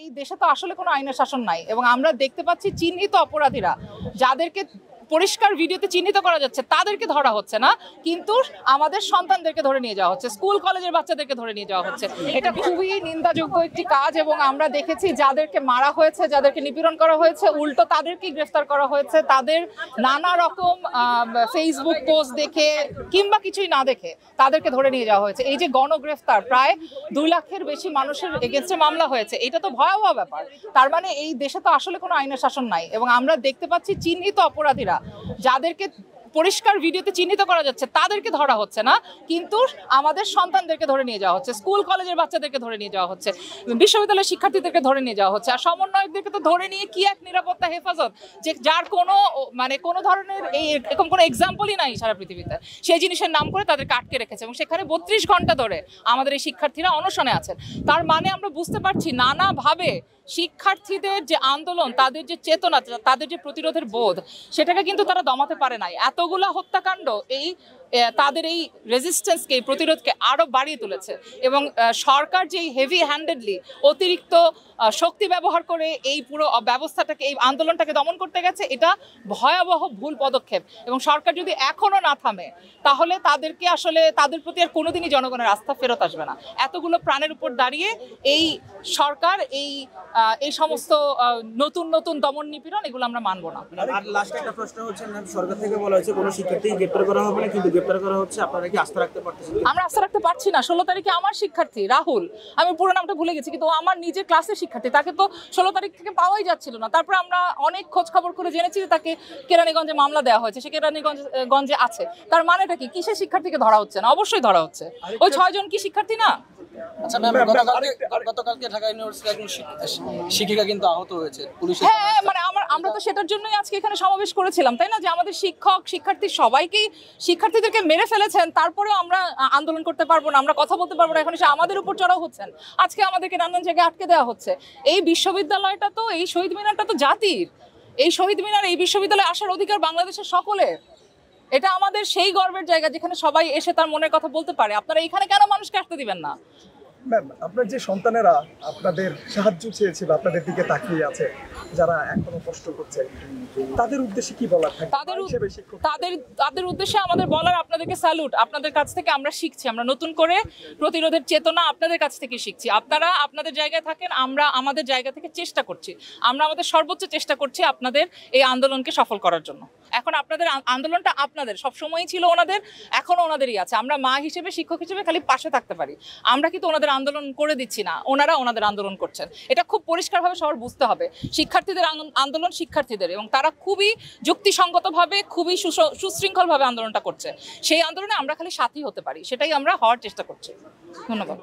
এই দেশে তো আসলে কোনো আইনের শাসন নাই এবং আমরা দেখতে পাচ্ছি চিহ্নিত অপরাধীরা যাদেরকে পরিষ্কার ভিডিওতে চিহ্নিত করা যাচ্ছে তাদেরকে ধরা হচ্ছে না, কিন্তু আমাদের সন্তানদেরকে ধরে নিয়ে যাওয়া হচ্ছে, স্কুল কলেজের বাচ্চাদেরকে ধরে নিয়ে যাওয়া হচ্ছে। এটা খুবই নিন্দাযোগ্য একটি কাজ এবং আমরা দেখেছি যাদেরকে মারা হয়েছে, যাদেরকে নিপীড়ন করা হয়েছে, উল্টো তাদেরকেই গ্রেফতার করা হয়েছে। তাদের নানা রকম ফেসবুক পোস্ট দেখে কিংবা কিছুই না দেখে তাদেরকে ধরে নিয়ে যাওয়া হয়েছে। এই যে গণগ্রেফতার, প্রায় 2 লাখের বেশি মানুষের এগেনস্টে মামলা হয়েছে, এটা তো ভয়াবহ ব্যাপার। তার মানে এই দেশে তো আসলে কোনো আইনের শাসন নাই এবং আমরা দেখতে পাচ্ছি চিহ্নিত অপরাধীরা যাদেরকে পরিষ্কার ভিডিওতে চিহ্নিত করা যাচ্ছে তাদেরকে ধরা হচ্ছে না, কিন্তু আমাদের সন্তানদেরকে ধরে নিয়ে যাওয়া হচ্ছে, স্কুল কলেজের বাচ্চাদেরকে ধরে নিয়ে যাওয়া হচ্ছে, বিশ্ববিদ্যালয়ের শিক্ষার্থীদেরকে ধরে নিয়ে যাওয়া হচ্ছে। আর সমন্বয়কদেরকে তো ধরে নিয়ে কি এক নিরাপত্তা হেফাজত, যে যার কোনো ধরনের এরকম কোনো এক্সাম্পলই নাই সারা পৃথিবীতে, সেই জিনিসের নাম করে তাদেরকে আটকে রেখেছে এবং সেখানে 32 ঘন্টা ধরে আমাদের এই শিক্ষার্থীরা অনশনে আছেন। তার মানে আমরা বুঝতে পারছি নানাভাবে শিক্ষার্থীদের যে আন্দোলন, তাদের যে চেতনা, তাদের যে প্রতিরোধের বোধ, সেটাকে কিন্তু তারা দমাতে পারে নাই। এতগুলা হত্যাকাণ্ড তাদের এই রেজিস্ট্যান্সকে, এই প্রতিরোধকে আরো বাড়িয়ে তুলেছে এবং সরকার যে হেভি হ্যান্ডেডলি অতিরিক্ত শক্তি ব্যবহার করে এই পুরো ব্যবস্থাটাকে, এই আন্দোলনটাকে দমন করতে গেছে, এটা ভয়াবহ ভুল পদক্ষেপ। এবং সরকার যদি এখনো না থামে তাহলে তাদেরকে আসলে তাদের প্রতি আর কোনোদিনই জনগণের আস্থা ফেরত আসবে না। এতগুলো প্রাণের উপর দাঁড়িয়ে এই সরকার এই সমস্ত নতুন নতুন দমন নিপীড়ন এগুলো আমরা মানবো না। আর লাস্ট একটা প্রশ্ন হচ্ছে, সরকার থেকে বলা হয়েছে কোনো শিক্ষার্থী গ্রেফতার করা হবে না, কিন্তু গ্রেফতার করা হচ্ছে, আপনারা কি আস্থা রাখতে পারতেছেন? আমরা আস্থা রাখতে পারছি না। 16 তারিখে আমার শিক্ষার্থী রাহুল, আমি পুরো নামটা ভুলে গেছি, কিন্তু আমার নিজের ক্লাসের শিক্ষার্থী, তাকে তো 16 তারিখ থেকে পাওয়াই যাচ্ছিল না। তারপর আমরা অনেক খোঁজ খবর করে জেনেছি যে তাকে কেরানীগঞ্জে মামলা দেওয়া হয়েছে, সে কেরানীগঞ্জে আছে। তার মানেটা কি? কিসের শিক্ষার্থীকে ধরা হচ্ছে না? অবশ্যই ধরা হচ্ছে। ওই 6 জন কি শিক্ষার্থী না? আচ্ছা ম্যাম, গতকালকে ঢাকা ইউনিভার্সিটির একজন শিক্ষিকা কিন্তু আহত হয়েছে পুলিশের। হ্যাঁ, মানে আমরা তো সেটার জন্যই আজকে এখানে সমাবেশ করেছিলাম, তাই না? যে আমাদের শিক্ষক শিক্ষার্থী সবাইকেই, শিক্ষার্থীদেরকে মেরে ফেলেছেন, তারপরেও আমরা আন্দোলন করতে পারবো না, আমরা কথা বলতে পারবো না। এখন এসে আমাদের উপর চড়াও হচ্ছেন, আজকে আমাদেরকে নানান জায়গায় আটকে দেওয়া হচ্ছে। এই বিশ্ববিদ্যালয়টা তো, এই শহীদ মিনারটা তো জাতির। এই শহীদ মিনার, এই বিশ্ববিদ্যালয়ে আসার অধিকার বাংলাদেশের সকলের। এটা আমাদের সেই গর্বের জায়গা যেখানে সবাই এসে তার মনের কথা বলতে পারে। আপনারা এখানে কেন মানুষকে আসতে দিবেন না? ম্যাম, আপনার যে সন্তানেরা আপনাদের সাহায্য চেয়েছিল, আপনাদের দিকে তাকিয়ে আছে, যারা এখনো কষ্ট করছে, তাদের উদ্দেশ্যে কি বলার থাকে? তাদের উদ্দেশ্যে আমাদের বলার, আপনাদেরকে স্যালুট। আপনাদের কাছ থেকে আমরা শিখছি, আমরা নতুন করে প্রতিরোধের চেতনা আপনাদের কাছ থেকে শিখছি। আপনারা আপনাদের জায়গায় থাকেন, আমরা আমাদের জায়গা থেকে চেষ্টা করছি, আমরা আমাদের সর্বোচ্চ চেষ্টা করছি আপনাদের এই আন্দোলনকে সফল করার জন্য। এখন আপনাদের আন্দোলনটা আপনাদের, সবসময়ই ছিল ওনাদের, এখনো ওনাদেরই আছে। আমরা মা হিসেবে, শিক্ষক হিসেবে খালি পাশে থাকতে পারি। আমরা কিন্তু ওনাদের আন্দোলন করে দিচ্ছি না, ওনারা ওনাদের আন্দোলন করছেন। এটা খুব পরিষ্কারভাবে সবার বুঝতে হবে। শিক্ষার্থীদের আন্দোলন শিক্ষার্থীদের, এবং তারা খুবই যুক্তিসঙ্গতভাবে, খুবই সুশৃঙ্খলভাবে আন্দোলনটা করছে। সেই আন্দোলনে আমরা খালি সাথী হতে পারি, সেটাই আমরা হওয়ার চেষ্টা করছি। ধন্যবাদ।